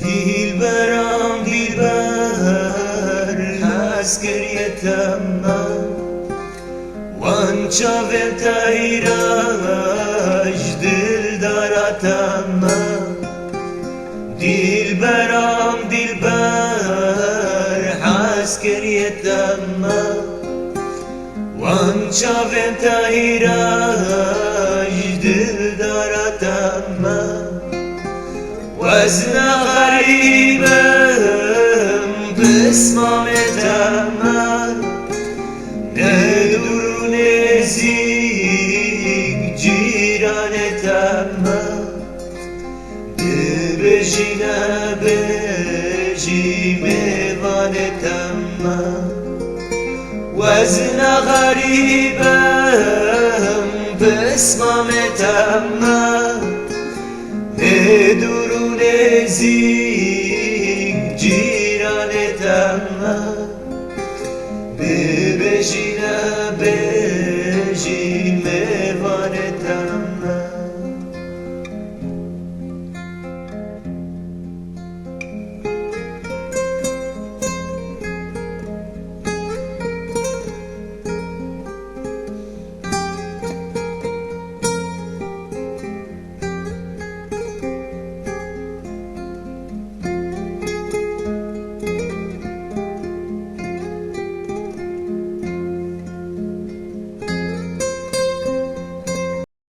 دلبرم دلبر هست گریتم من وان چاوم تایراش دل دارتم من دلبرم دلبر هست گریتم من وان چاوم تایراش دل دارتم من وزن غریبم بسمامتم من ندور و نزدیک جیرانتم من دبژی نبژی میوانتم من وزن غریبم بسمامتم من ندور و نزدیک جیرانتم من